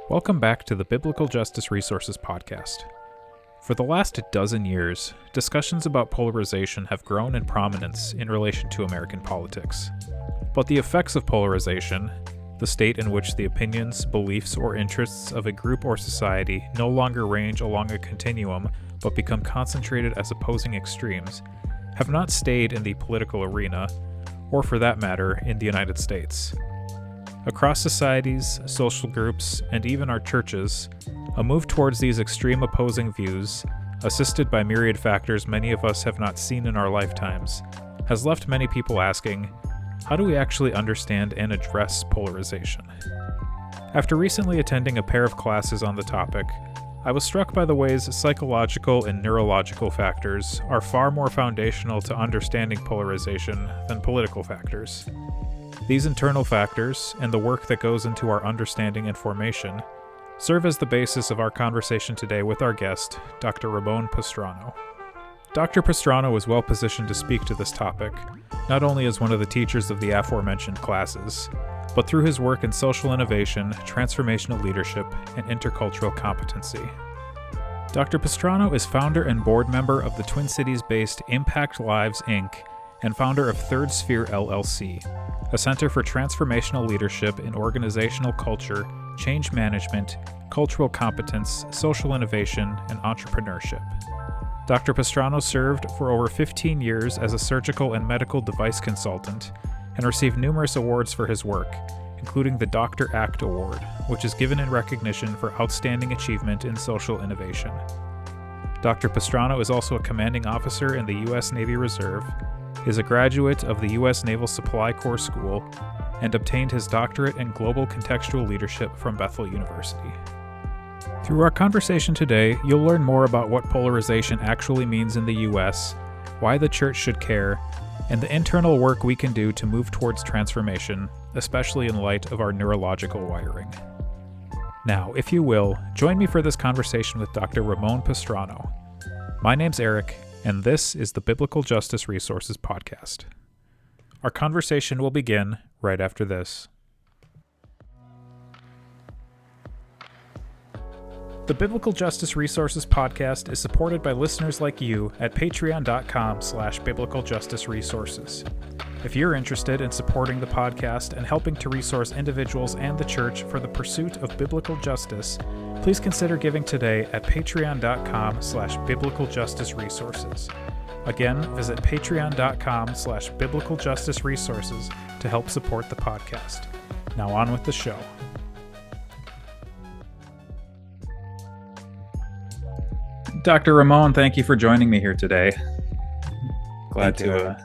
Welcome back to the Biblical Justice Resources Podcast. For the last dozen years, discussions about polarization have grown in prominence in relation to American politics. But the effects of polarization, the state in which the opinions, beliefs, or interests of a group or society no longer range along a continuum but become concentrated as opposing extremes, have not stayed in the political arena, or for that matter, in the United States. Across societies, social groups, and even our churches, a move towards these extreme opposing views, assisted by myriad factors many of us have not seen in our lifetimes, has left many people asking, how do we actually understand and address polarization? After recently attending a pair of classes on the topic, I was struck by the ways psychological and neurological factors are far more foundational to understanding polarization than political factors. These internal factors, and the work that goes into our understanding and formation, serve as the basis of our conversation today with our guest, Dr. Ramon Pastrano. Dr. Pastrano is well positioned to speak to this topic, not only as one of the teachers of the aforementioned classes, but through his work in social innovation, transformational leadership, and intercultural competency. Dr. Pastrano is founder and board member of the Twin Cities-based Impact Lives, Inc., and founder of Third Sphere LLC, a center for transformational leadership in organizational culture, change management, cultural competence, social innovation, and entrepreneurship. Dr. Pastrano served for over 15 years as a surgical and medical device consultant and received numerous awards for his work, including the Dr. Act Award, which is given in recognition for outstanding achievement in social innovation. Dr. Pastrano is also a commanding officer in the U.S. Navy Reserve, is a graduate of the U.S. Naval Supply Corps School, and obtained his doctorate in global contextual leadership from Bethel University. Through our conversation today, you'll learn more about what polarization actually means in the U.S., why the church should care, and the internal work we can do to move towards transformation, especially in light of our neurological wiring. Now, if you will, join me for this conversation with Dr. Ramon Pastrano. My name's Eric, and this is the Biblical Justice Resources Podcast. Our conversation will begin right after this. The Biblical Justice Resources Podcast is supported by listeners like you at patreon.com/biblicaljusticeresources. If you're interested in supporting the podcast and helping to resource individuals and the church for the pursuit of biblical justice, please consider giving today at patreon.com/biblicaljusticeresources. Again, visit patreon.com/biblicaljusticeresources to help support the podcast. Now on with the show. Dr. Ramon, thank you for joining me here today. Glad to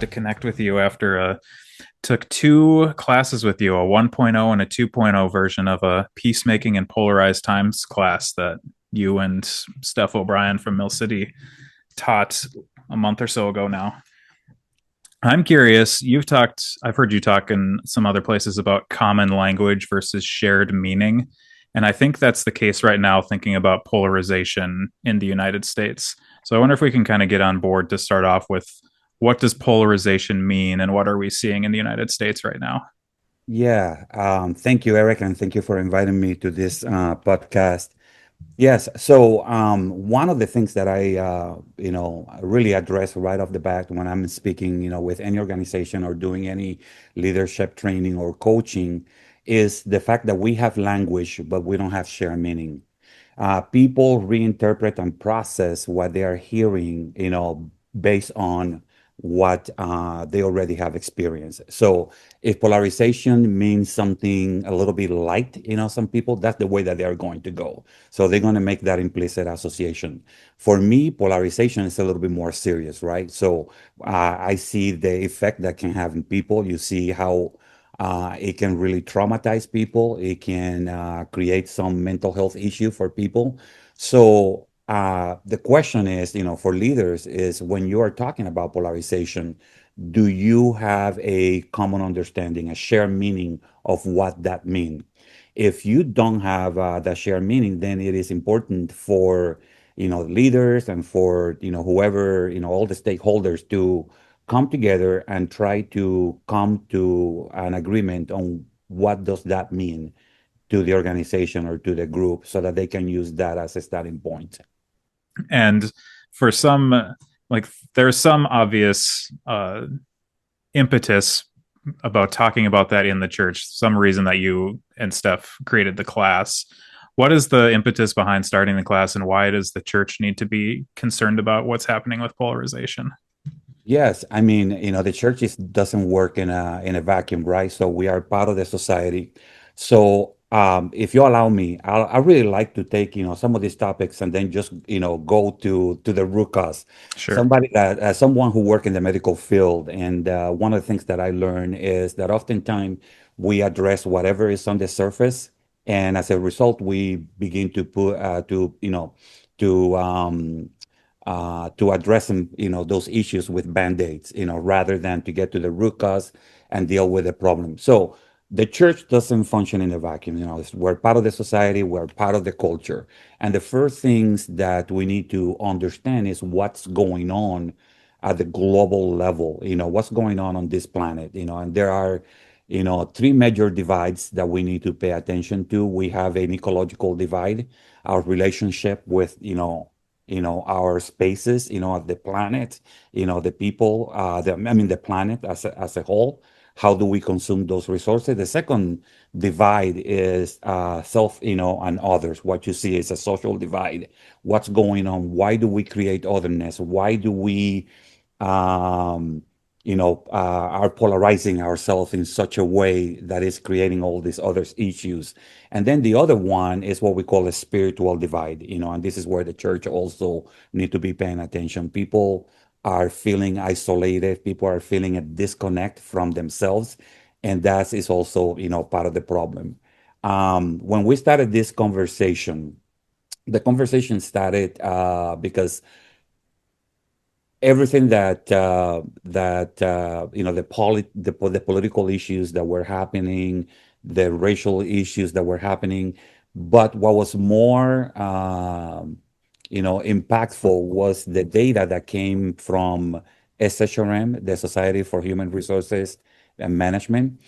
connect with you after took two classes with you, a 1.0 and a 2.0 version of a Peacemaking in Polarized Times class that you and Steph O'Brien from Mill City taught a month or so ago now. I'm curious, I've heard you talk in some other places about common language versus shared meaning. And I think that's the case right now, thinking about polarization in the United States. So I wonder if we can kind of get on board to start off with, what does polarization mean and what are we seeing in the United States right now? Yeah, thank you, Eric, and thank you for inviting me to this podcast. Yes, so one of the things that I really address right off the bat when I'm speaking, with any organization or doing any leadership training or coaching is the fact that we have language, but we don't have shared meaning. People reinterpret and process what they are hearing, based on what they already have experienced. So if polarization means something a little bit light, some people, that's the way that they are going to go. So they're going to make that implicit association. For me, polarization is a little bit more serious, right? So I see the effect that can have in people. You see how it can really traumatize people. It can create some mental health issue for people. So the question is, for leaders is, when you are talking about polarization, do you have a common understanding, a shared meaning of what that means? If you don't have that shared meaning, then it is important for, leaders and for, whoever, all the stakeholders to come together and try to come to an agreement on what does that mean to the organization or to the group so that they can use that as a starting point. And for some, like, there's some obvious impetus about talking about that in the church, some reason that you and Steph created the class. What is the impetus behind starting the class, and why does the church need to be concerned about what's happening with polarization? Yes, I mean, the church doesn't work in a vacuum, right? So we are part of the society. So if you allow me, I really like to take some of these topics and then just go to the root cause. Sure. Someone who work in the medical field, and one of the things that I learned is that oftentimes we address whatever is on the surface, and as a result, we begin to put to to addressing those issues with band-aids, rather than to get to the root cause and deal with the problem. So the church doesn't function in a vacuum. We're part of the society, we're part of the culture, and the first things that we need to understand is what's going on at the global level. What's going on this planet. And there are three major divides that we need to pay attention to. We have an ecological divide, our relationship with our spaces, the planet, the people, the planet as a whole. How do we consume those resources? The second divide is self, and others. What you see is a social divide. What's going on? Why do we create otherness? Why do we um, are polarizing ourselves in such a way that is creating all these other issues. And then the other one is what we call a spiritual divide, and this is where the church also need to be paying attention. People are feeling isolated. People are feeling a disconnect from themselves. And that is also, part of the problem. When we started this conversation, the conversation started because everything that the political issues that were happening, the racial issues that were happening, but what was more impactful was the data that came from SHRM, the Society for Human Resources and Management.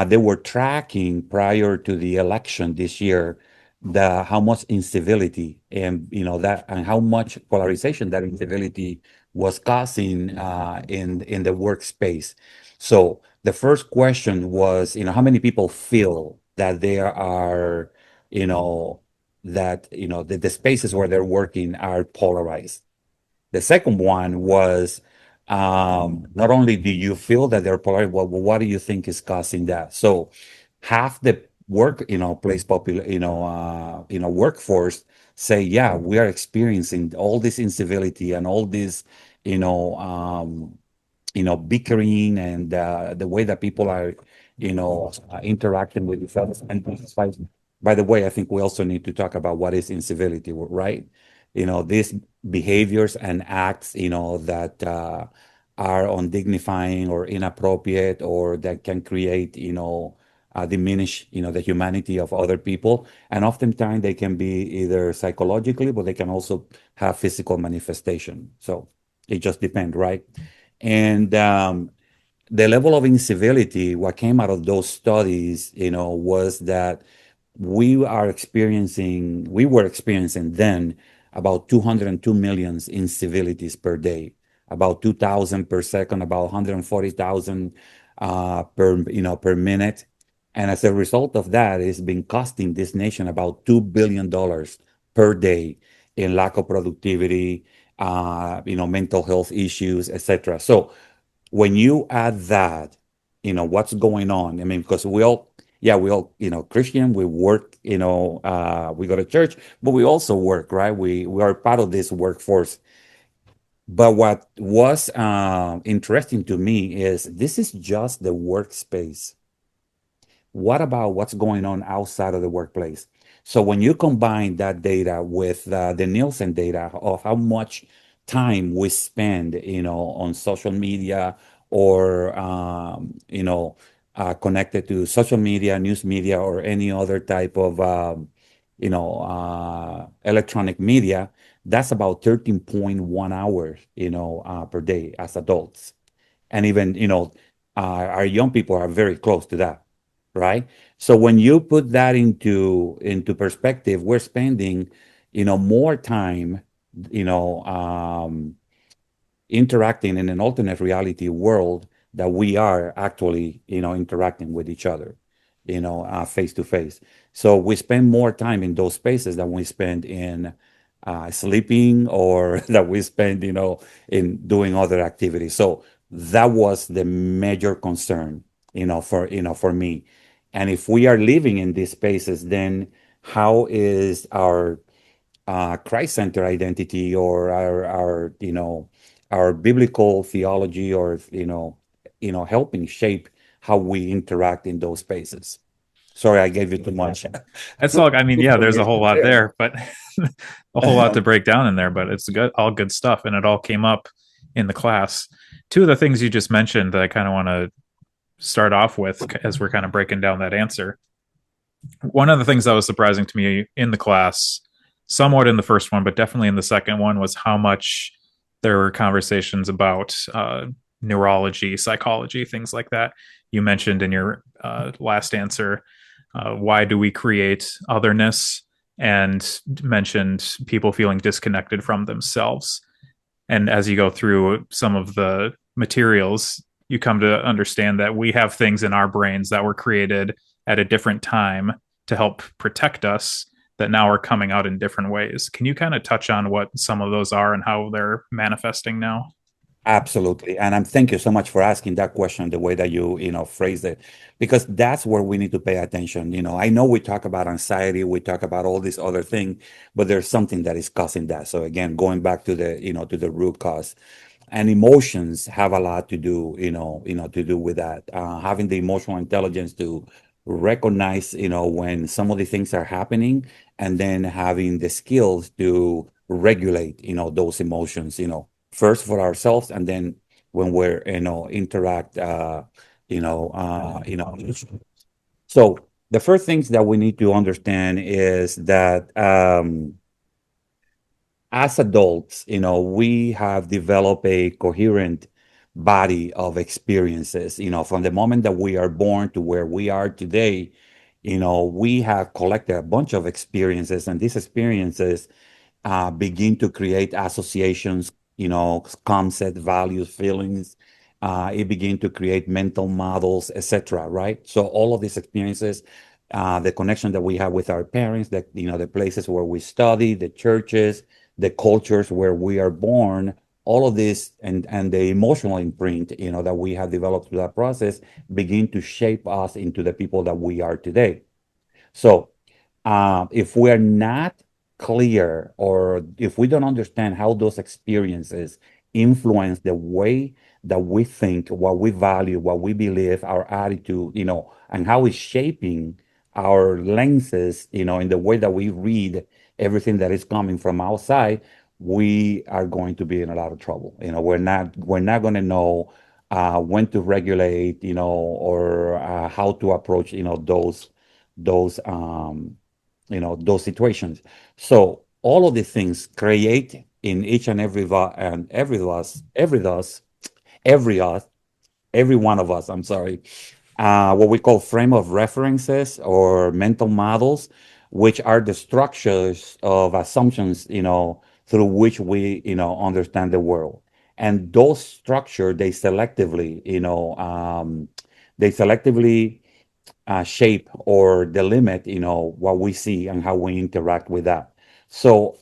They were tracking prior to the election this year the how much incivility and that and how much polarization that incivility was causing in the workspace. So the first question was, how many people feel that there are, you know, the spaces where they're working are polarized. The second one was, not only do you feel that they're polarized, well, what do you think is causing that? So half the workforce say, yeah, we are experiencing all this incivility and all this, you know, um, bickering and the way that people are, interacting with each other. And by the way, I think we also need to talk about what is incivility, right? These behaviors and acts, that are undignifying or inappropriate or that can create, diminish, the humanity of other people. And oftentimes they can be either psychologically, but they can also have physical manifestation. So it just depends, right? And the level of incivility, what came out of those studies, was that we were experiencing then about 202 million incivilities per day, about 2,000 per second, about 140,000 per minute. And as a result of that, it's been costing this nation about $2 billion per day in lack of productivity, mental health issues, etc. So when you add that, what's going on. I mean, because we all, Christian, we work, we go to church, but we also work, right? We are part of this workforce. But what was interesting to me is this is just the workspace. What about what's going on outside of the workplace? So when you combine that data with the Nielsen data of how much time we spend, on social media or connected to social media, news media, or any other type of electronic media, that's about 13.1 hours, per day as adults. And even, our young people are very close to that, right? So when you put that into perspective, we're spending, more time, you know, interacting in an alternate reality world that we are actually, interacting with each other, face to face. So we spend more time in those spaces than we spend in sleeping, or that we spend, in doing other activities. So that was the major concern, for me. And if we are living in these spaces, then how is our Christ center identity, or our biblical theology, or helping shape how we interact in those spaces? Sorry, I gave you too much. That's all. I mean, yeah, there's a whole lot there, but a whole lot to Um, break down in there. But it's good, all good stuff, and it all came up in the class. Two of the things you just mentioned that I kind of want to start off with as we're kind of breaking down that answer. One of the things that was surprising to me in the class, somewhat in the first one, but definitely in the second one, was how much there were conversations about neurology, psychology, things like that. You mentioned in your last answer, why do we create otherness, and mentioned people feeling disconnected from themselves. And as you go through some of the materials, you come to understand that we have things in our brains that were created at a different time to help protect us that now are coming out in different ways. Can you kind of touch on what some of those are and how they're manifesting now? Absolutely. And thank you so much for asking that question the way that you phrased it, because that's where we need to pay attention. I know we talk about anxiety, we talk about all these other things, but there's something that is causing that. So again, going back to the root cause, and emotions have a lot to do, to do with that. Having the emotional intelligence to recognize, when some of the things are happening, and then having the skills to regulate, those emotions, first for ourselves, and then when we're, interact, so the first things that we need to understand is that, as adults, we have developed a coherent body of experiences. From the moment that we are born to where we are today, we have collected a bunch of experiences, and these experiences begin to create associations, concept, values, feelings. It begin to create mental models, etc. Right? So all of these experiences, the connection that we have with our parents, the places where we study, the churches, the cultures where we are born, all of this, and the emotional imprint, that we have developed through that process, begin to shape us into the people that we are today. So if we're not clear, or if we don't understand how those experiences influence the way that we think, what we value, what we believe, our attitude, and how it's shaping our lenses, in the way that we read everything that is coming from outside, we are going to be in a lot of trouble. We're not going to know when to regulate, or how to approach, those situations. So all of these things create in each and every one of us, I'm sorry, what we call frame of references, or mental models, which are the structures of assumptions, through which we, understand the world. And those structure, they selectively shape or delimit, what we see and how we interact with that. So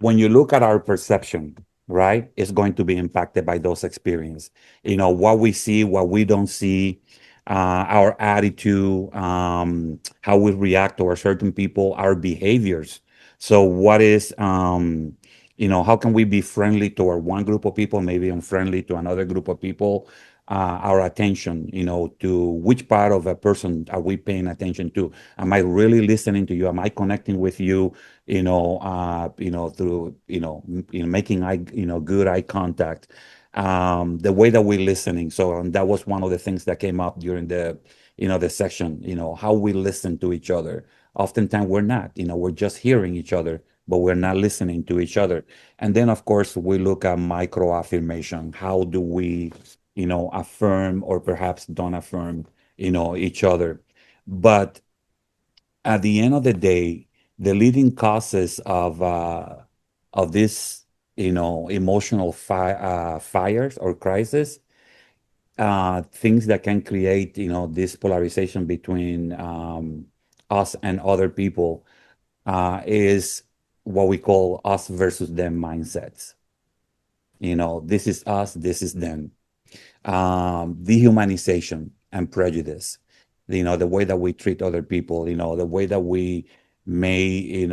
when you look at our perception, right, it's going to be impacted by those experiences. What we see, what we don't see, our attitude, how we react to certain people, our behaviors. So how can we be friendly toward one group of people, maybe unfriendly to another group of people? Our attention, to which part of a person are we paying attention to? Am I really listening to you? Am I connecting with you? Through, making good eye contact, the way that we're listening. So, and that was one of the things that came up during the section, how we listen to each other. Oftentimes we're not, we're just hearing each other, but we're not listening to each other. And then, of course, we look at micro affirmation. How do we, affirm, or perhaps don't affirm, each other? But at the end of the day, the leading causes of this, emotional fires or crisis, things that can create, this polarization between us and other people, is what we call us versus them mindsets. This is us, this is them. Dehumanization and prejudice. The way that we treat other people. The way that we may,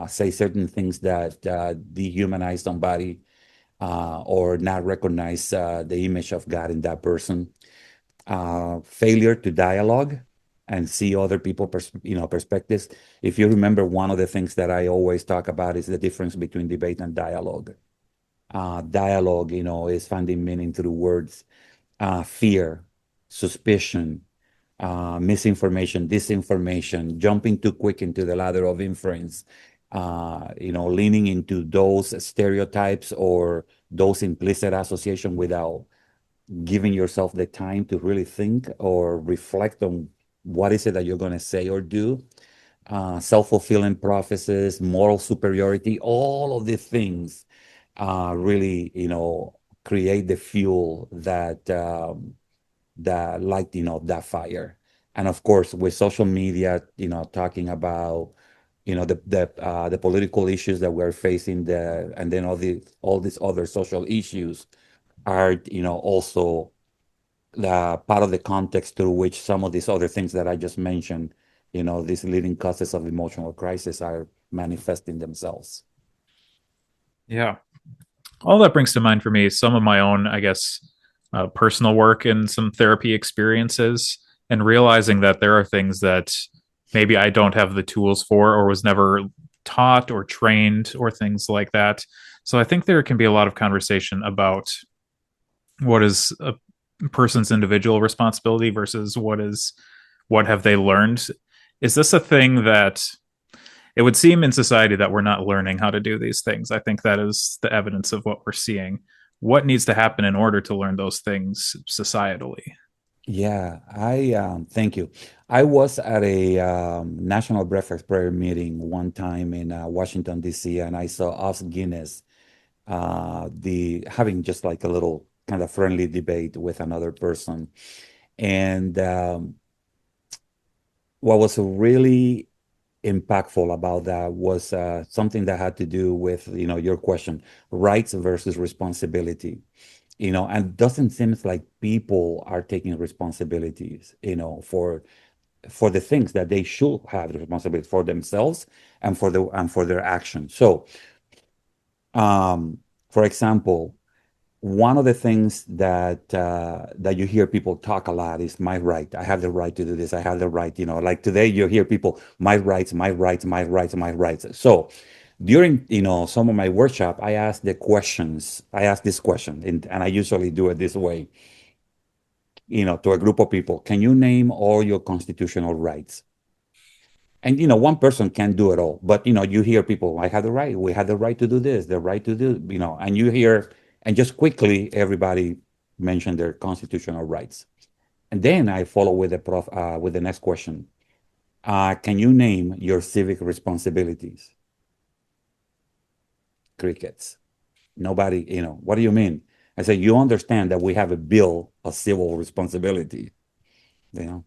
say certain things that dehumanize somebody, or not recognize the image of God in that person. Failure to dialogue and see other people perspectives. If you remember, one of the things that I always talk about is the difference between debate and dialogue. Dialogue, is finding meaning through words. Fear, suspicion, misinformation, disinformation, jumping too quick into the ladder of inference, leaning into those stereotypes or those implicit association without giving yourself the time to really think or reflect on what is it that you're going to say or do. Self-fulfilling prophecies, moral superiority, all of these things really, create the fuel that light, that fire. And of course, with social media, talking about, the political issues that we're facing, and then all these other social issues are, also the part of the context through which some of these other things that I just mentioned, these leading causes of emotional crisis are manifesting themselves. Yeah. All that brings to mind for me some of my own, I guess, personal work and some therapy experiences, and realizing that there are things that maybe I don't have the tools for or was never taught or trained or things like that. So I think there can be a lot of conversation about what is a person's individual responsibility versus what have they learned. Is this a thing that it would seem in society that we're not learning how to do these things? I think that is the evidence of what we're seeing. What needs to happen in order to learn those things societally? Yeah, I thank you. I was at a National Breakfast Prayer meeting one time in Washington D.C., and I saw Os Guinness, the having just like a little kind of friendly debate with another person. And what was really impactful about that was something that had to do with, your question, rights versus responsibility. And doesn't seem like people are taking responsibilities, for the things that they should have the responsibility for themselves and for their actions. So, um, for example, one of the things that you hear people talk a lot is my right. I have the right to do this. I have the right. Like today, you hear people, my rights, my rights, my rights, my rights. So during, some of my workshop, I ask the questions. I ask this question, and I usually do it this way, to a group of people. Can you name all your constitutional rights? And one person can't do it all, but you hear people, I have the right, we have the right to do this, the right to do, and you hear, and just quickly everybody mention their constitutional rights. And then I follow with with the next question. Can you name your civic responsibilities? Crickets. Nobody, what do you mean? I say, you understand that we have a bill of civil responsibility, you know?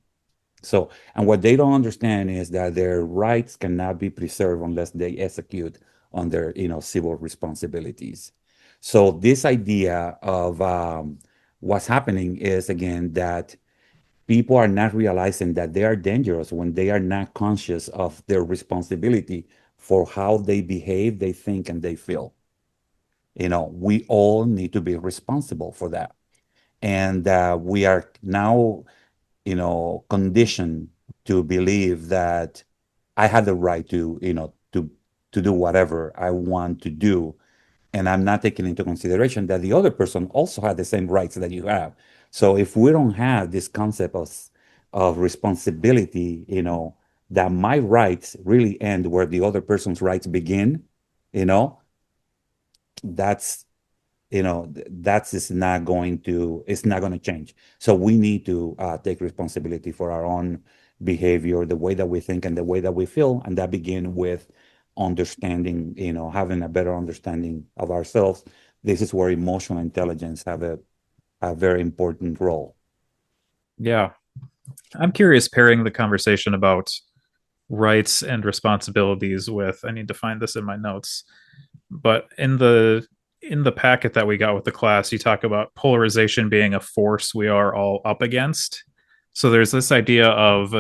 So, and what they don't understand is that their rights cannot be preserved unless they execute on their, civil responsibilities. So, this idea of what's happening is again that people are not realizing that they are dangerous when they are not conscious of their responsibility for how they behave, they think, and they feel. We all need to be responsible for that. And we are now, conditioned to believe that I had the right to, to do whatever I want to do. And I'm not taking into consideration that the other person also had the same rights that you have. So if we don't have this concept of responsibility, that my rights really end where the other person's rights begin, you know, that's that's is not going to it's not going to change. So we need to take responsibility for our own behavior, the way that we think, and the way that we feel, and that begin with understanding, having a better understanding of ourselves. This is where emotional intelligence have a very important role. Yeah. I'm curious pairing the conversation about rights and responsibilities with, I need to find this in my notes, but in the packet that we got with the class, you talk about polarization being a force we are all up against. So there's this idea of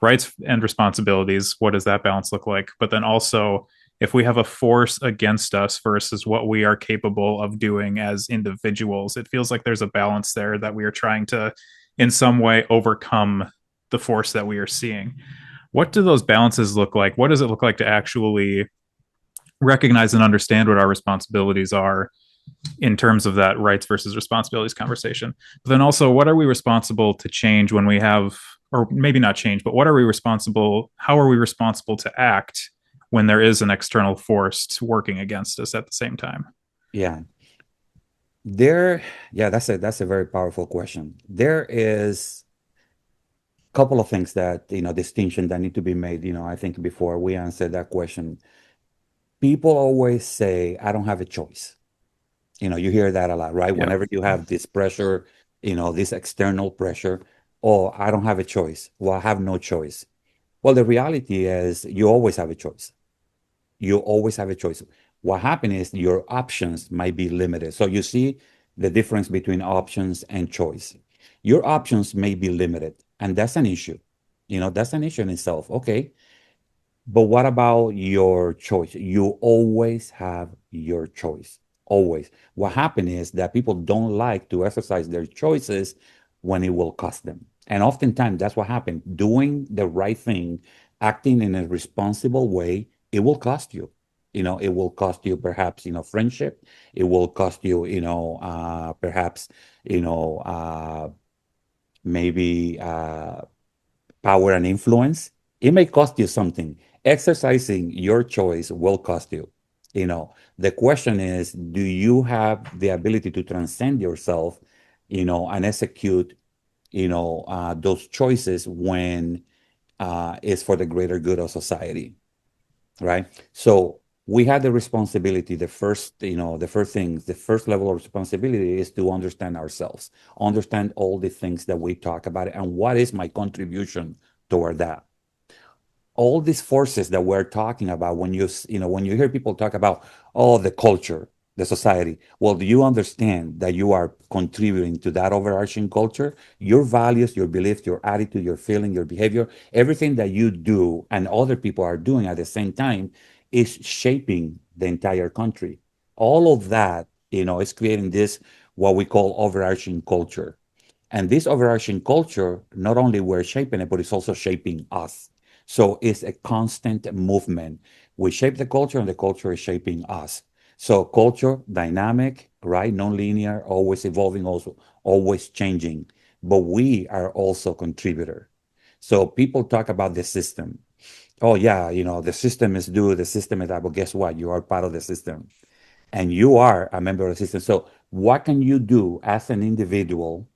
rights and responsibilities. What does that balance look like? But then also, if we have a force against us versus what we are capable of doing as individuals, it feels like there's a balance there that we are trying to, in some way, overcome the force that we are seeing. What do those balances look like? What does it look like to actually recognize and understand what our responsibilities are in terms of that rights versus responsibilities conversation? But then also, what are we responsible to change when we have, or maybe not change, but what are we responsible, how are we responsible to act when there is an external force working against us at the same time? Yeah. There, yeah, that's a very powerful question. There is a couple of things that, distinction that need to be made. I think before we answer that question, people always say, I don't have a choice. You hear that a lot, right? Yeah. Whenever you have this pressure, this external pressure, oh, I don't have a choice. Well, I have no choice. Well, the reality is you always have a choice. You always have a choice. What happens is your options might be limited. So you see the difference between options and choice. Your options may be limited, and that's an issue. That's an issue in itself. Okay. But what about your choice? You always have your choice. Always. What happens is that people don't like to exercise their choices when it will cost them. And oftentimes that's what happens. Doing the right thing, acting in a responsible way, it will cost you. It will cost you perhaps, friendship. It will cost you, perhaps, maybe power and influence. It may cost you something. Exercising your choice will cost you. The question is, do you have the ability to transcend yourself, and execute, those choices when it's for the greater good of society, right? So we have the responsibility. The first level of responsibility is to understand ourselves, understand all the things that we talk about, and what is my contribution toward that. All these forces that we're talking about, when you hear people talk about, oh, the culture, the society, well, do you understand that you are contributing to that overarching culture? Your values, your beliefs, your attitude, your feeling, your behavior, everything that you do and other people are doing at the same time is shaping the entire country. All of that, is creating this, what we call overarching culture. And this overarching culture, not only we're shaping it, but it's also shaping us. So it's a constant movement. We shape the culture and the culture is shaping us. So culture, dynamic, right? Non-linear, always evolving, also always changing. But we are also contributor. So people talk about the system. Oh yeah, the system is due, the system is that. But guess what? You are part of the system. And you are a member of the system. So what can you do as an individual,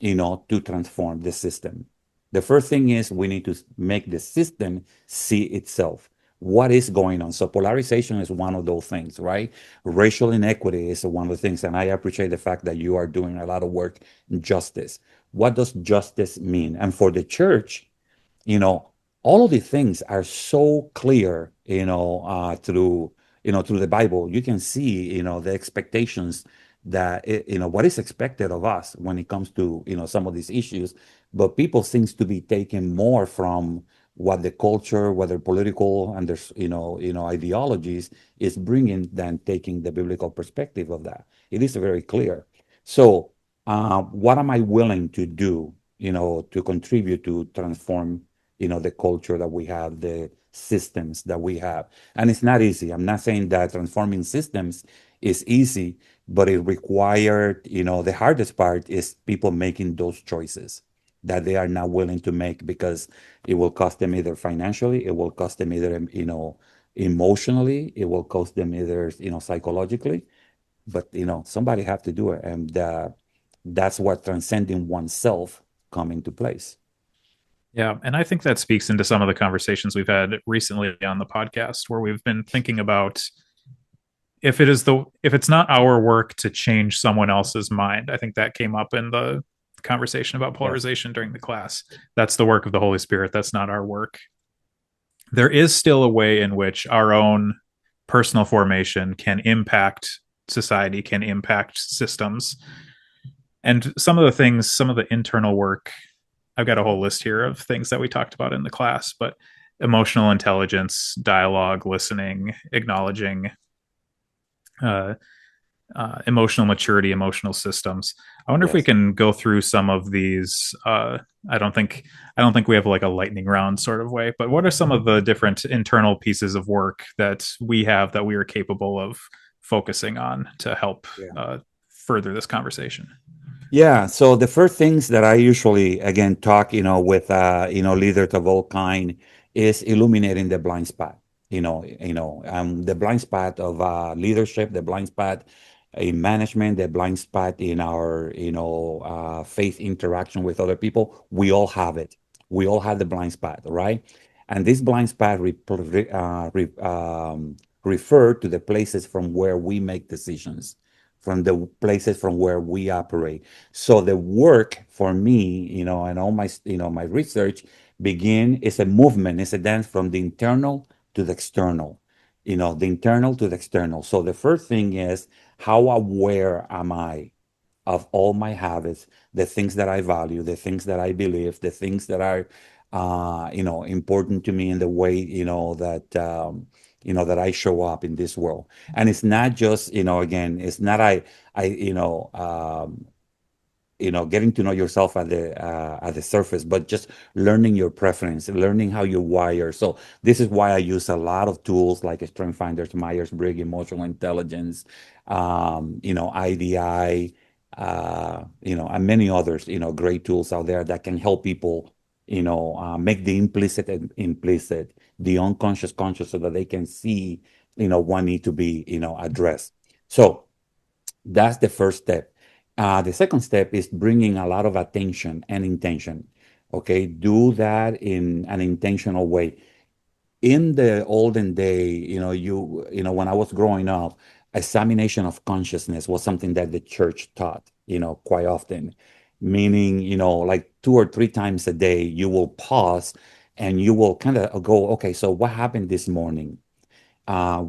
to transform the system? The first thing is we need to make the system see itself. What is going on? So polarization is one of those things, right? Racial inequity is one of the things. And I appreciate the fact that you are doing a lot of work in justice. What does justice mean? And for the church, you know all of these things are so clear, through the Bible. You can see, the expectations that what is expected of us when it comes to, some of these issues. But people seems to be taking more from what the culture, whether political and there's, ideologies is bringing, than taking the biblical perspective of that. It is very clear. So what am I willing to do, to contribute to transform, the culture that we have, the systems that we have? And it's not easy. I'm not saying that transforming systems is easy, but it required, the hardest part is people making those choices that they are not willing to make, because it will cost them either financially, it will cost them either, emotionally, it will cost them either, psychologically. But, somebody have to do it. And that's what transcending oneself come into place. Yeah, and I think that speaks into some of the conversations we've had recently on the podcast where we've been thinking about if it's not our work to change someone else's mind. I think that came up in the conversation about Yes. polarization during the class. That's the work of the Holy Spirit. That's not our work. There is still a way in which our own personal formation can impact society, can impact systems. And some of the internal work, I've got a whole list here of things that we talked about in the class, but emotional intelligence, dialogue, listening, acknowledging, uh, emotional maturity, emotional systems. I wonder if we Yes. can go through some of these. I don't think I don't think we have like a lightning round sort of way, but what are some of the different internal pieces of work that we have that we are capable of focusing on to help Yeah. further this conversation? Yeah, so the first things that I usually again talk, with leaders of all kind is illuminating the blind spot. The blind spot of leadership, the blind spot in management, the blind spot in our faith interaction with other people. We all have it. We all have the blind spot, right? And this blind spot refer to the places from where we make decisions, from the places from where we operate. So the work for me, and all my, my research begin is a movement, it's a dance from the internal to the external, the internal to the external. So the first thing is, how aware am I of all my habits, the things that I value, the things that I believe, the things that are, important to me in the way, that I show up in this world. And it's not just, again, it's not I, getting to know yourself at the surface, but just learning your preference, learning how you wire. So this is why I use a lot of tools like Strength Finders, Myers-Briggs, emotional intelligence, IDI, and many others. Great tools out there that can help people, make the implicit and implicit, the unconscious conscious, so that they can see, what need to be, addressed. So that's the first step. The second step is bringing a lot of attention and intention. Okay, do that in an intentional way. In the olden day, when I was growing up, examination of consciousness was something that the church taught, quite often. Meaning, like 2 or 3 times a day, you will pause and you will kind of go, okay, so what happened this morning? How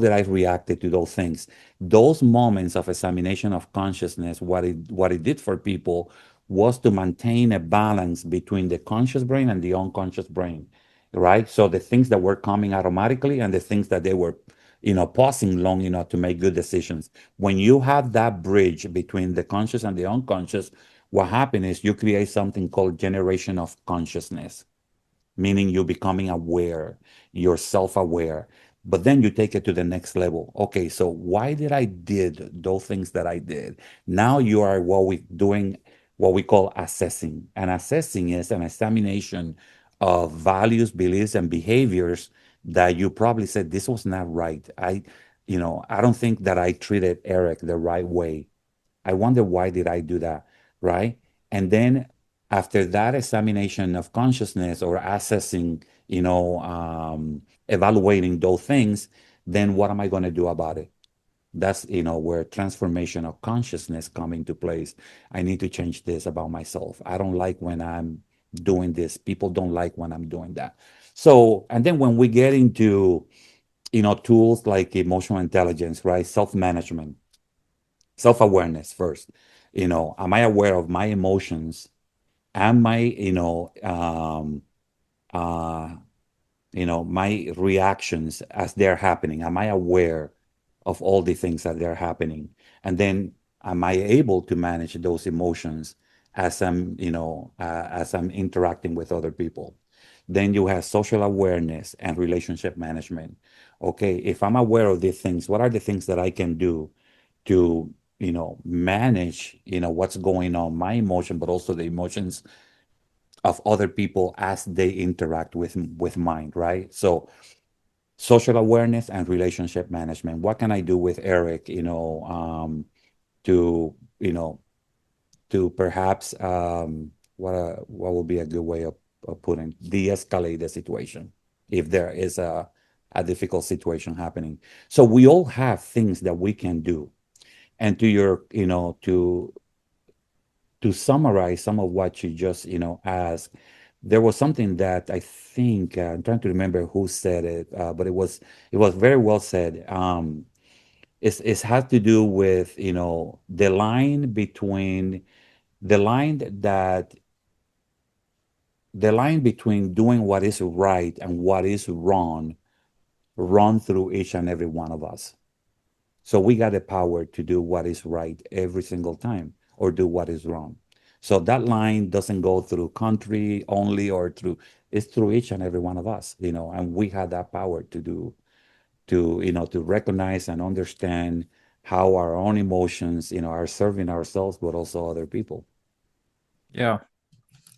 did I reacted to those things? Those moments of examination of consciousness, what it did for people was to maintain a balance between the conscious brain and the unconscious brain, right? So the things that were coming automatically and the things that they were, pausing long enough to make good decisions. When you have that bridge between the conscious and the unconscious, what happens is you create something called generation of consciousness, meaning you becoming aware, you're self-aware. But then you take it to the next level. Okay, so why did I did those things that I did? Now you are what we call assessing. And assessing is an examination of values, beliefs, and behaviors that you probably said this was not right. I don't think that I treated Eric the right way. I wonder why did I do that, right? And then after that examination of consciousness or assessing, evaluating those things, then what am I going to do about it? That's, where transformation of consciousness come into place. I need to change this about myself. I don't like when I'm doing this. People don't like when I'm doing that. So, and then when we get into, tools like emotional intelligence, right? Self-management, self-awareness first. Am I aware of my emotions? Am I, uh, my reactions as they're happening? Am I aware of all the things that they're happening? And then am I able to manage those emotions as I'm interacting with other people? Then you have social awareness and relationship management. Okay, if I'm aware of these things, what are the things that I can do to, manage, what's going on, my emotion, but also the emotions of other people as they interact with mine, right? So social awareness and relationship management. What can I do with Eric, to, to perhaps what would be a good way of putting de-escalate the situation if there is a difficult situation happening. So we all have things that we can do. And to your, to summarize some of what you just, asked, there was something that I think I'm trying to remember who said it, but it was very well said. It has to do with, the line that the line between doing what is right and what is wrong run through each and every one of us. So we got the power to do what is right every single time or do what is wrong. So that line doesn't go through country only or it's through each and every one of us, and we have that power to recognize and understand how our own emotions, are serving ourselves, but also other people. Yeah.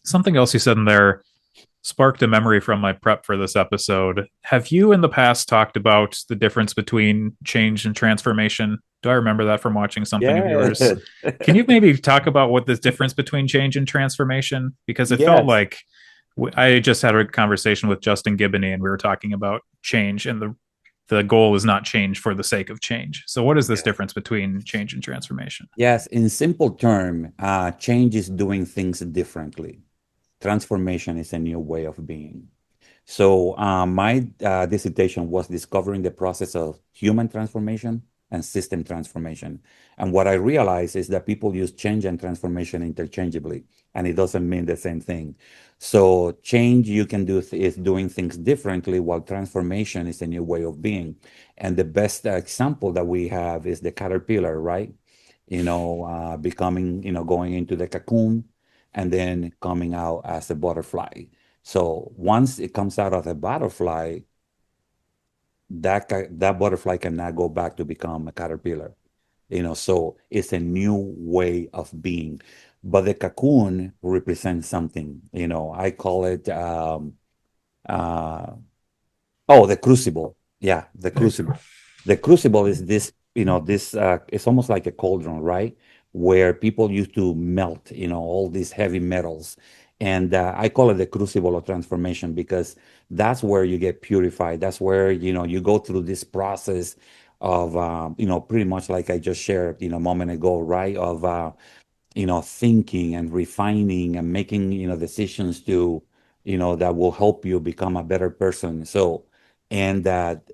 Something else you said in there sparked a memory from my prep for this episode. Have you in the past talked about the difference between change and transformation? Do I remember that from watching something of Yeah. yours? Can you maybe talk about what this difference between change and transformation? Because it felt Yes. like I just had a conversation with Justin Giboney and we were talking about change and the goal is not change for the sake of change. So what is this Yes. difference between change and transformation? Yes. In simple term, change is doing things differently. Transformation is a new way of being. So my dissertation was discovering the process of human transformation and system transformation. And what I realized is that people use change and transformation interchangeably, and it doesn't mean the same thing. So change you can do is doing things differently, while transformation is a new way of being. And the best example that we have is the caterpillar, right? Becoming, going into the cocoon and then coming out as a butterfly. So once it comes out of a butterfly, that butterfly cannot go back to become a caterpillar. So it's a new way of being. But the cocoon represents something. I call it uh, oh, the crucible. Yeah, the There you go. crucible. The crucible is this, it's almost like a cauldron, right? Where people used to melt, all these heavy metals. And I call it the crucible of transformation because that's where you get purified. That's where, you go through this process of, pretty much like I just shared, a moment ago, right? Of, thinking and refining and making, decisions that will help you become a better person. So, and that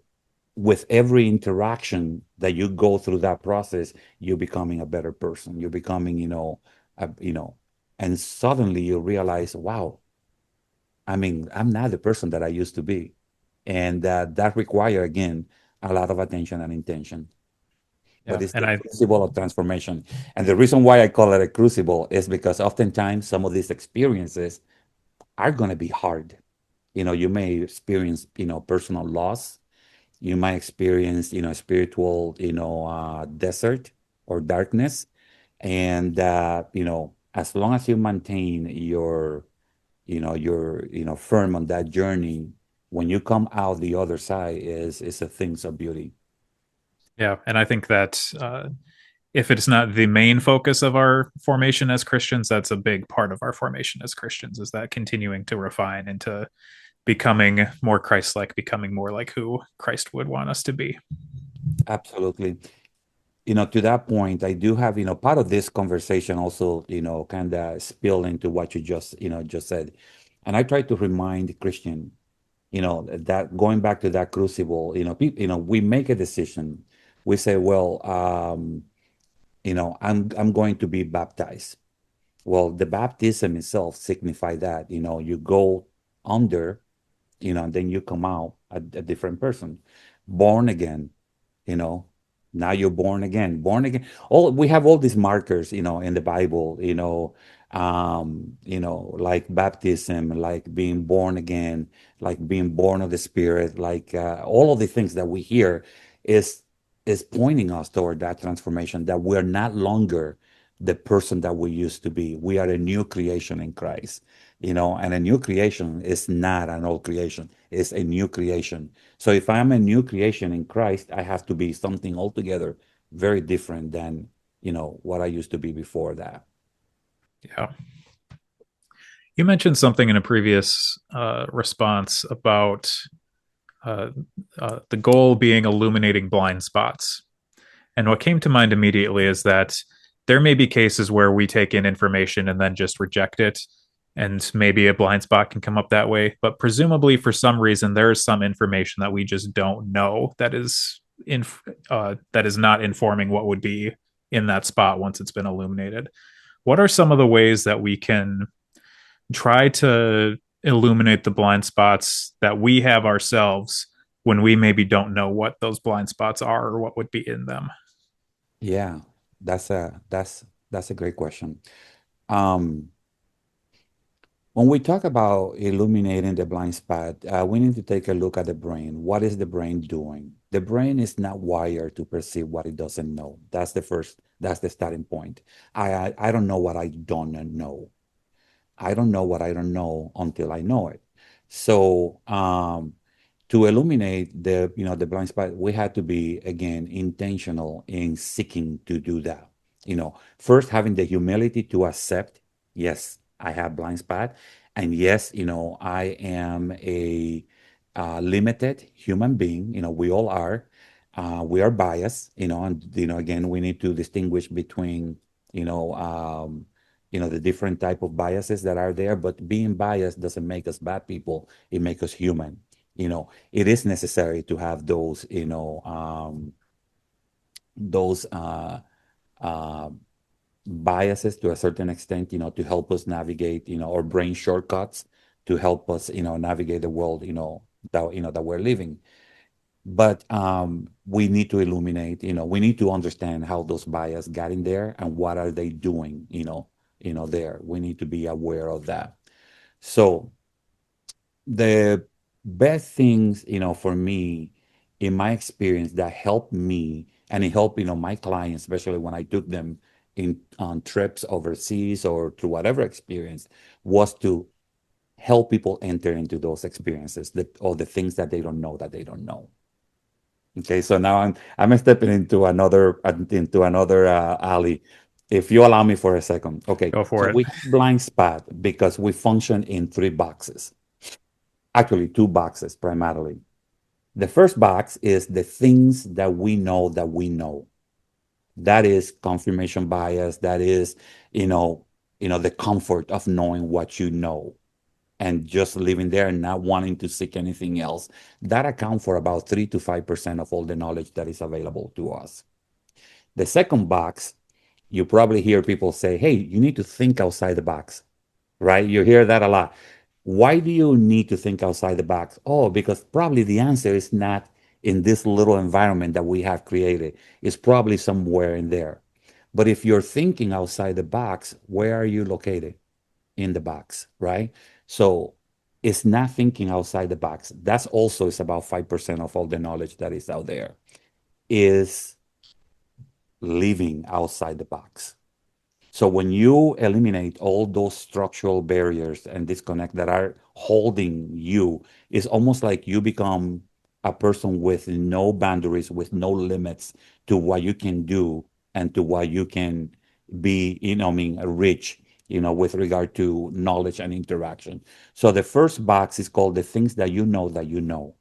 with every interaction that you go through that process, you're becoming a better person. You're becoming, a, and suddenly you realize, wow, I mean, I'm not the person that I used to be. And that require, again, a lot of attention and intention, but Yeah. it's And the I crucible of transformation. And the reason why I call it a crucible is because oftentimes some of these experiences are going to be hard. You may experience, personal loss. You might experience, spiritual, desert or darkness. And, as long as you maintain your firm on that journey, when you come out the other side is a things of beauty. yeah, and I think that if it's not the main focus of our formation as Christians, that's a big part of our formation as Christians, is that continuing to refine into becoming more Christ-like, becoming more like who Christ would want us to be. Absolutely. To that point, I do have, part of this conversation also, kind of spill into what you just said. And I try to remind Christian, that going back to that crucible, we make a decision. We say, well, I'm going to be baptized. Well, the baptism itself signify that, you go under, and then you come out a different person, born again, you know now you're born again. All we have all these markers, in the Bible, like baptism, like being born again, like being born of the Spirit, like all of the things that we hear is is pointing us toward that transformation, that we're not longer the person that we used to be. We are a new creation in Christ, and a new creation is not an old creation, it's a new creation. So if I'm a new creation in Christ, I have to be something altogether very different than, what I used to be before that. Yeah. You mentioned something in a previous response about uh, the goal being illuminating blind spots. And what came to mind immediately is that there may be cases where we take in information and then just reject it. And maybe a blind spot can come up that way. But presumably, for some reason, there is some information that we just don't know that is not informing what would be in that spot once it's been illuminated. What are some of the ways that we can try to illuminate the blind spots that we have ourselves when we maybe don't know what those blind spots are or what would be in them? Yeah, that's a great question. Um, when we talk about illuminating the blind spot, we need to take a look at the brain. What is the brain doing? The brain is not wired to perceive what it doesn't know. That's the starting point. I don't know what I don't know. I don't know what I don't know until I know it. So to illuminate the blind spot, we had to be again intentional in seeking to do that. First having the humility to accept, yes, I have blind spot, and yes, I am a limited human being. We all are. We are biased. And again, we need to distinguish between you know. The different type of biases that are there, but being biased doesn't make us bad people. It makes us human. It is necessary to have those uh, biases to a certain extent, to help us navigate, or brain shortcuts to help us, navigate the world, that we're living. But we need to illuminate, we need to understand how those bias got in there and what are they doing, there. We need to be aware of that. So the best things, for me, in my experience, that helped me and it helped, my clients, especially when I took them in on trips overseas or through whatever experience, was to help people enter into those experiences, or the things that they don't know that they don't know. Okay, so now I'm stepping into another alley. If you allow me for a second. Okay, Go so for it. we have blind spot because we function in three boxes. Actually, two boxes primarily. The first box is the things that we know that we know. That is confirmation bias. That is, the comfort of knowing what you know and just living there and not wanting to seek anything else. That account for about 3 to 5% of all the knowledge that is available to us. The second box, you probably hear people say, hey, you need to think outside the box, right? You hear that a lot. Why do you need to think outside the box? Oh, because probably the answer is not in this little environment that we have created. It's probably somewhere in there. But if you're thinking outside the box, where are you located? In the box, right? So it's not thinking outside the box. That's also is about 5% of all the knowledge that is out there, is living outside the box. So when you eliminate all those structural barriers and disconnect that are holding you, it's almost like you become a person with no boundaries, with no limits to what you can do and to what you can be, I mean, rich, with regard to knowledge and interaction. So the first box is called the things that you know that you know,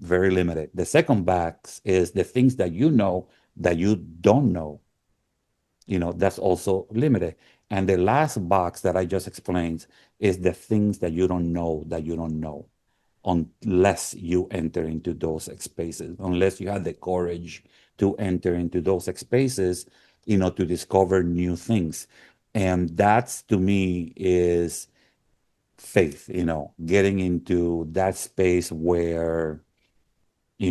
very limited. The second box is the things that you know that you don't know, that's also limited. And the last box that I just explained is the things that you don't know that you don't know, unless you enter into those spaces, unless you have the courage to enter into those spaces, to discover new things. And that's, to me, is faith, getting into that space you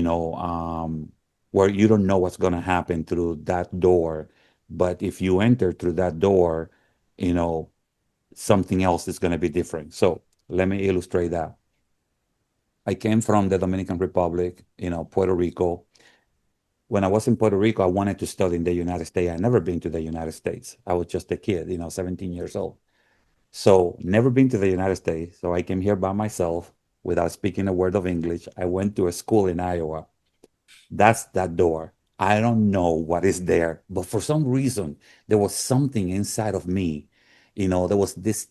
know, where you don't know what's going to happen through that door. But if you enter through that door, you know, something else is going to be different. So let me illustrate that. I came from the Dominican Republic, Puerto Rico. When I was in Puerto Rico, I wanted to study in the United States. I never been to the United States. I was just a kid, 17 years old. So never been to the United States. So I came here by myself without speaking a word of English. I went to a school in Iowa. That's that door. I don't know what is there, but for some reason, there was something inside of me. There was this.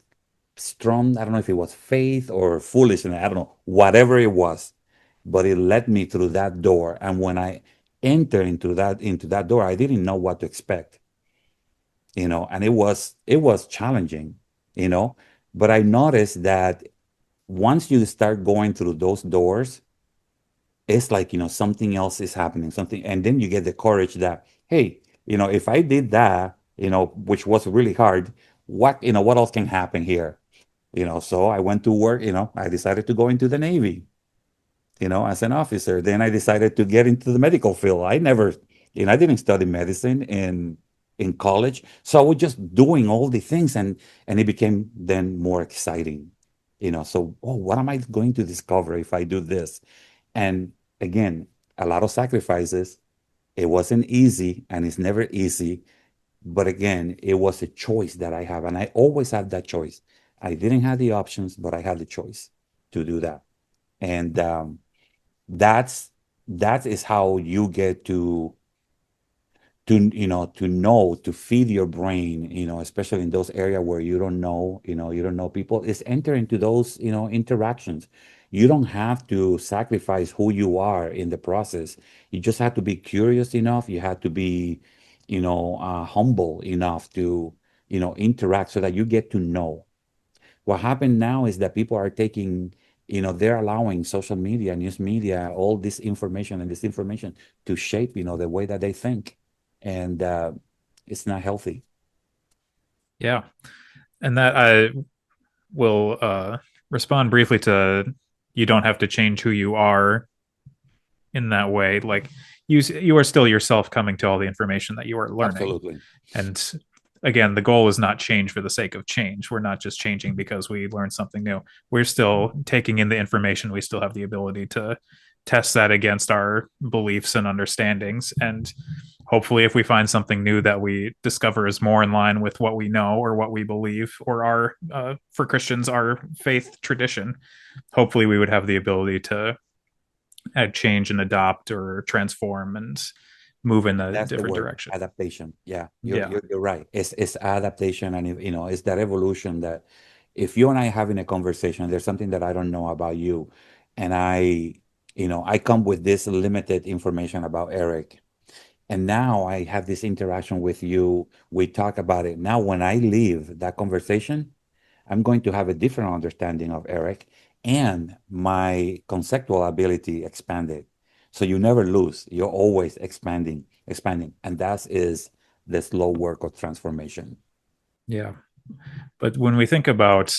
strong, I don't know if it was faith or foolishness, I don't know, whatever it was, but it led me through that door. And when I entered into that door, I didn't know what to expect, and it was challenging, you know. But I noticed that once you start going through those doors, it's like, something else is happening, something, and then you get the courage that, hey, if I did that, which was really hard, what else can happen here? So I went to work, I decided to go into the Navy, as an officer. Then I decided to get into the medical field. I didn't study medicine in college. So I was just doing all the things, and it became then more exciting. So, oh, what am I going to discover if I do this? And again, a lot of sacrifices. It wasn't easy, and it's never easy. But again, it was a choice that I have, and I always have that choice. I didn't have the options, but I had the choice to do that. And that's that is how you get to know to feed your brain, especially in those areas where you don't know people, is enter into those interactions. You don't have to sacrifice who you are in the process. You just have to be curious enough. You have to be humble enough to interact so that you get to know. What happened now is that people are they're allowing social media, news media, all this information and disinformation to shape, the way that they think. And it's not healthy. Yeah. And that I will respond briefly to you don't have to change who you are in that way. Like you are still yourself coming to all the information that you are learning. Absolutely. And again, the goal is not change for the sake of change. We're not just changing because we learned something new. We're still taking in the information. We still have the ability to test that against our beliefs and understandings. And hopefully, if we find something new that we discover is more in line with what we know or what we believe or our, for Christians, our faith tradition, hopefully we would have the ability to change and adopt or transform and move in a That's the different word, direction. adaptation. Yeah, you're Yeah. you're, you're right. It's adaptation, and it's that evolution that if you and I having a conversation, there's something that I don't know about you, and I come with this limited information about Eric. And now I have this interaction with you. We talk about it. Now, when I leave that conversation, I'm going to have a different understanding of Eric and my conceptual ability expanded. So you never lose. You're always expanding, expanding. And that is the slow work of transformation. Yeah. But when we think about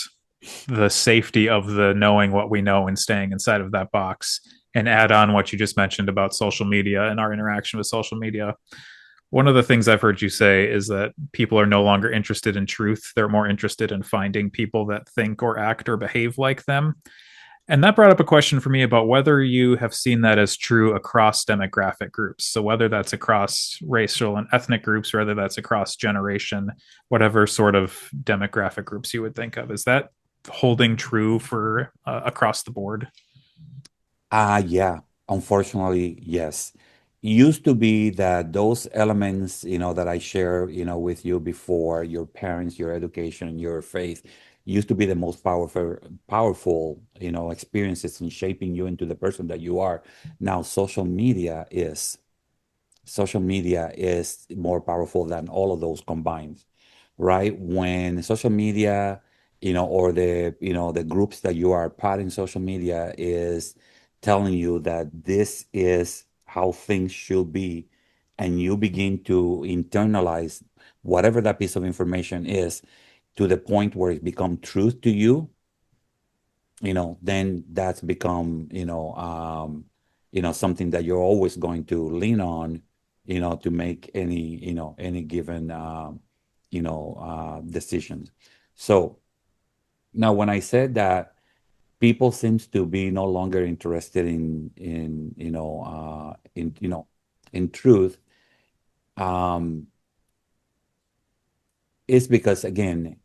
the safety of the knowing what we know and staying inside of that box and add on what you just mentioned about social media and our interaction with social media, one of the things I've heard you say is that people are no longer interested in truth. They're more interested in finding people that think or act or behave like them. And that brought up a question for me about whether you have seen that as true across demographic groups. So, whether that's across racial and ethnic groups, whether that's across generation, whatever sort of demographic groups you would think of. Is that holding true for across the board? Yeah, unfortunately, yes. Used to be that those elements, that I share, with you before, your parents, your education, your faith, used to be the most powerful, experiences in shaping you into the person that you are. Now, social media is more powerful than all of those combined, right? When social media, or the groups that you are part in social media is telling you that this is how things should be, and you begin to internalize whatever that piece of information is to the point where it becomes truth to you, then that's become, something that you're always going to lean on, to make any given, decisions. So now, when I said that people seems to be no longer interested in truth, um, it's because again,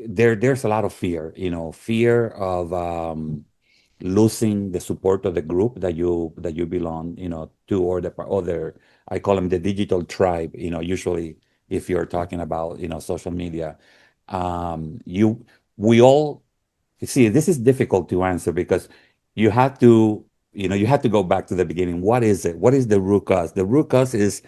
there's a lot of fear, fear of losing the support of the group that you belong, to, or the other. I call them the digital tribe. Usually, if you're talking about social media, You, we all, you see, this is difficult to answer because you have to, you have to go back to the beginning. What is it? What is the root cause? The root cause is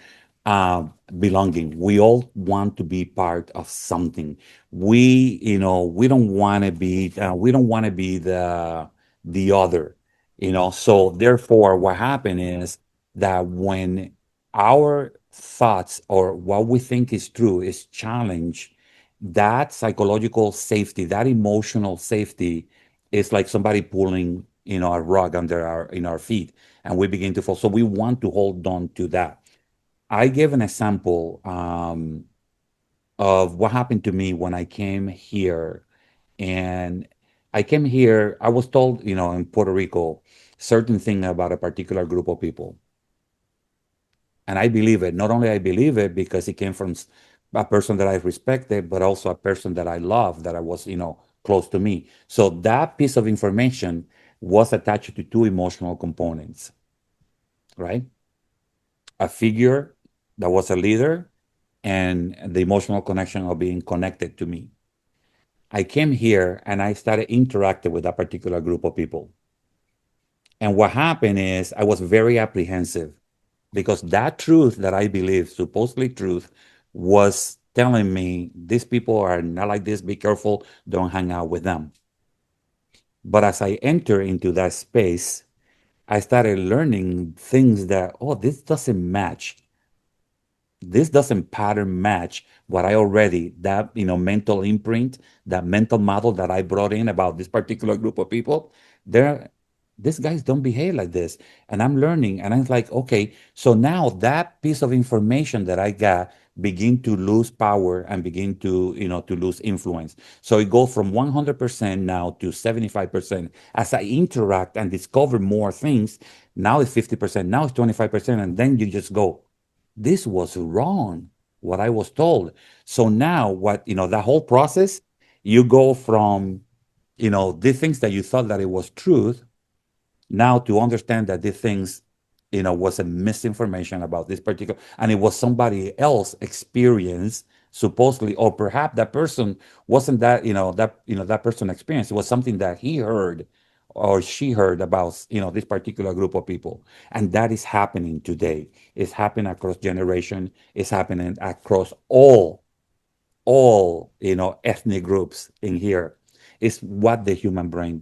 belonging. We all want to be part of something. We don't want to be, the other. So therefore, what happened is that when our thoughts or what we think is true is challenged, that psychological safety, that emotional safety is like somebody pulling, a rug under our feet, and we begin to fall. So we want to hold on to that. I give an example of what happened to me when I came here. And I came here, I was told, in Puerto Rico, certain thing about a particular group of people. And I believe it. Not only I believe it because it came from a person that I respected, but also a person that I love, that I was, close to me. So that piece of information was attached to two emotional components, right? A figure that was a leader and the emotional connection of being connected to me. I came here and I started interacting with that particular group of people. And what happened is I was very apprehensive because that truth that I believe, supposedly truth, was telling me these people are not like this, be careful, don't hang out with them. But as I enter into that space, I started learning things that, oh, this doesn't match. This doesn't pattern match what I already, that, mental imprint, that mental model that I brought in about this particular group of people. They're, these guys don't behave like this. And I'm learning. And I'm like, okay, so now that piece of information that I got begin to lose power and begin to, to lose influence. So it goes from 100% now to 75%. As I interact and discover more things, now it's 50%, now it's 25%. And then you just go, this was wrong, what I was told. So now what, that whole process, you go from, the things that you thought that it was truth, now to understand that these things, was a misinformation about this particular, and it was somebody else experience, supposedly, or perhaps that person wasn't that, that person experience. It was something that he heard or she heard about, this particular group of people. And that is happening today. It's happening across generation. It's happening across all ethnic groups in here. Is what the human brain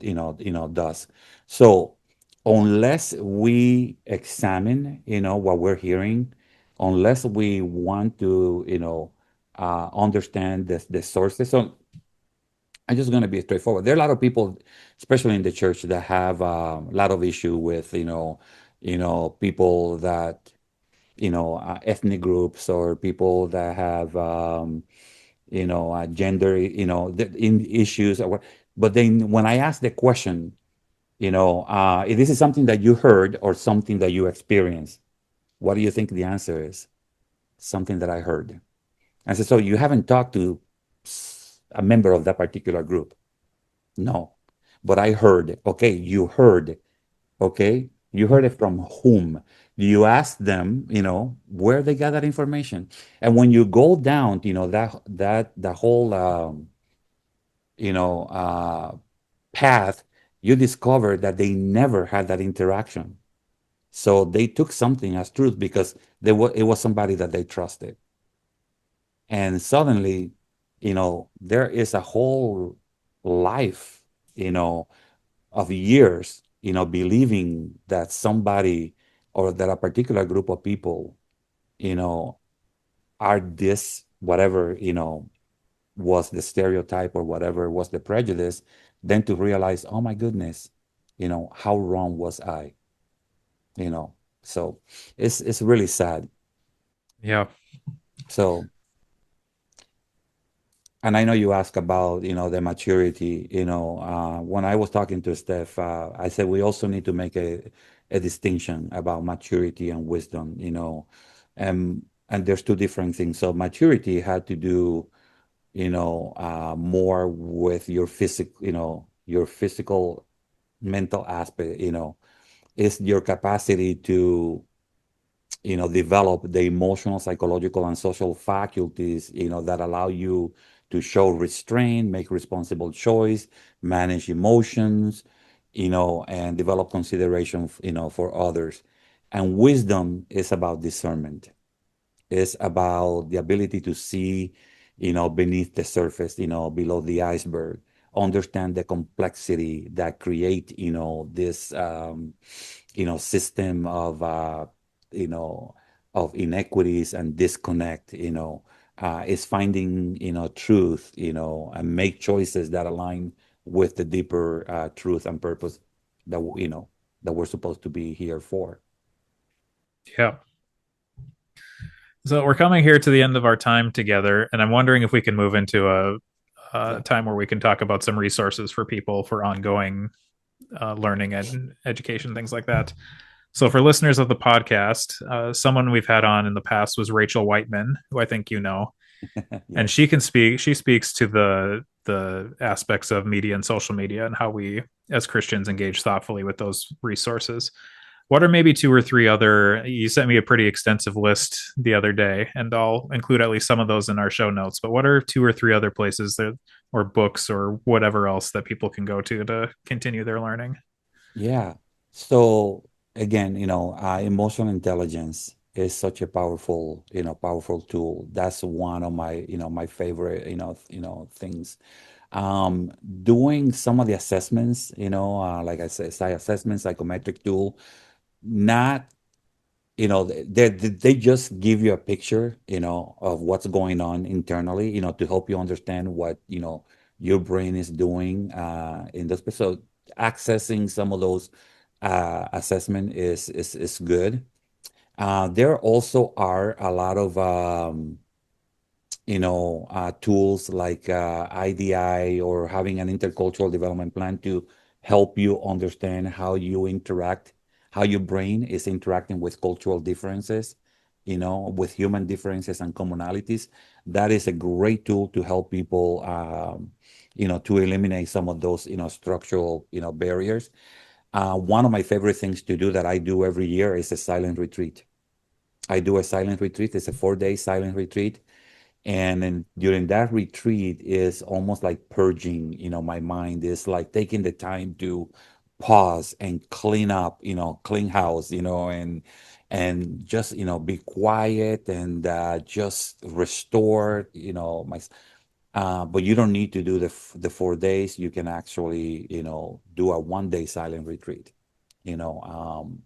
does. So unless we examine what we're hearing, unless we want to understand the sources. So I'm just going to be straightforward. There are a lot of people, especially in the church, that have a lot of issue with people that ethnic groups, or people that have gender, in issues. Or what. But then when I ask the question, if this is something that you heard or something that you experienced, what do you think the answer is? Something that I heard. I said, so you haven't talked to a member of that particular group? No, but I heard. Okay, you heard. Okay, you heard it from whom? You ask them, where they got that information. And when you go down, that the whole you know uh, path, you discover that they never had that interaction. So they took something as truth because it was somebody that they trusted. And suddenly, there is a whole life, of years, believing that somebody or that a particular group of people, you know, are this, whatever, was the stereotype or whatever was the prejudice, then to realize, oh my goodness, how wrong was I, you know? So it's really sad. Yeah. So, and I know you ask about, the maturity, when I was talking to Steph, I said, we also need to make a distinction about maturity and wisdom, and there's two different things. So maturity had to do, more with your physical, mental aspect, is your capacity to, develop the emotional, psychological, and social faculties, that allow you to show restraint, make responsible choice, manage emotions, and develop consideration, for others. And wisdom is about discernment. It's about the ability to see, beneath the surface, below the iceberg, understand the complexity that create, this, system you know, of inequities and disconnect, is finding, truth, and make choices that align with the deeper truth and purpose that, that we're supposed to be here for. Yeah. So we're coming here to the end of our time together, and I'm wondering if we can move into a Yeah. time where we can talk about some resources for people for ongoing learning and education, things like that. So, for listeners of the podcast, someone we've had on in the past was Rachel Whiteman, who I think you know, and Yes. she speaks to the aspects of media and social media and how we as Christians engage thoughtfully with those resources. What are maybe two or three other? You sent me a pretty extensive list the other day, and I'll include at least some of those in our show notes. But what are two or three other places that, or books, or whatever else that people can go to continue their learning? Yeah. So again, emotional intelligence is such a powerful, powerful tool. That's one of my, my favorite, things. Doing some of the assessments, like I said, assessment, psychometric tool, not, they just give you a picture, of what's going on internally, to help you understand what, your brain is doing, in this. So accessing some of those assessment is good. There also are a lot of tools like IDI or having an intercultural development plan to help you understand how you interact, how your brain is interacting with cultural differences, with human differences and commonalities. That is a great tool to help people, to eliminate some of those, structural, barriers. One of my favorite things to do that I do every year is a silent retreat. I do a silent retreat. It's a 4 day silent retreat. And then during that retreat is almost like purging, my mind. Is like taking the time to pause and clean up, clean house, and just, be quiet and just restore, but you don't need to do the 4 days. You can actually, do a 1 day silent retreat, you know.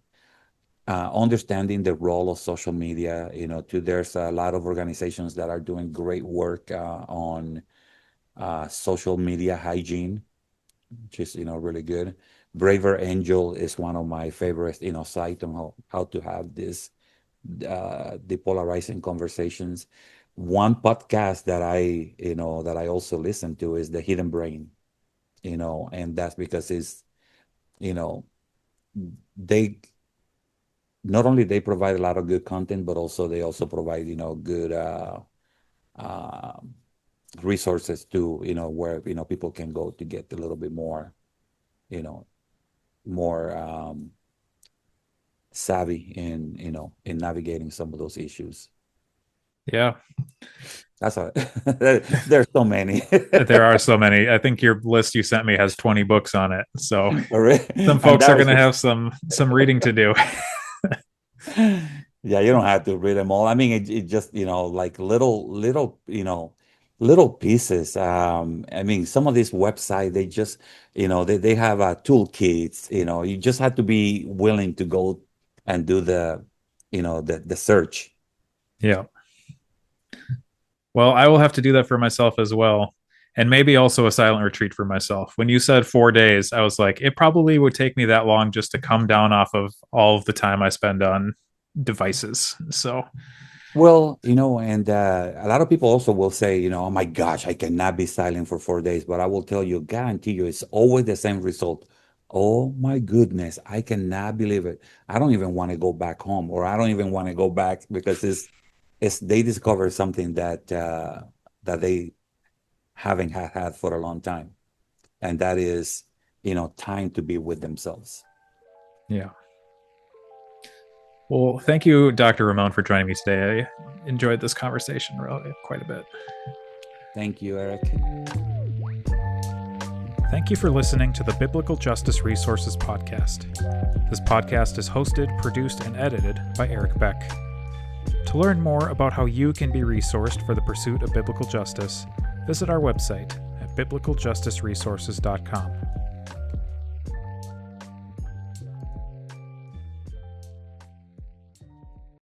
Understanding the role of social media, too. There's a lot of organizations that are doing great work on social media hygiene, which is, really good. Braver Angel is one of my favorite, site on how to have this depolarizing conversations. One podcast that I also listen to is The Hidden Brain, and that's because you know, they not only they provide a lot of good content, but also they also provide, good uh, resources to, where, people can go to get a little bit more, you know, more savvy in, in navigating some of those issues. Yeah, That's a there's so many. there are so many. I think your list you sent me has 20 books on it, so All right. some And folks that are was going to just have some reading to do. yeah, you don't have to read them all. I mean, it just, like little, little pieces. I mean, some of these websites, they just, they have toolkits, you just have to be willing to go and do the search. Yeah. Well, I will have to do that for myself as well. And maybe also a silent retreat for myself. When you said 4 days, I was like, it probably would take me that long just to come down off of all of the time I spend on devices. So, Well, and a lot of people also will say, oh my gosh, I cannot be silent for 4 days. But I will tell you, guarantee you, it's always the same result. Oh my goodness, I cannot believe it. I don't even want to go back home, or I don't even want to go back because it's they discover something that they haven't had for a long time, and that is, time to be with themselves. yeah. Well, thank you, Dr. Ramon, for joining me today. I enjoyed this conversation really quite a bit. Thank you, Eric. Thank you for listening to the Biblical Justice Resources Podcast. This podcast is hosted, produced, and edited by Eric Beck. To learn more about how you can be resourced for the pursuit of biblical justice, visit our website at biblicaljusticeresources.com.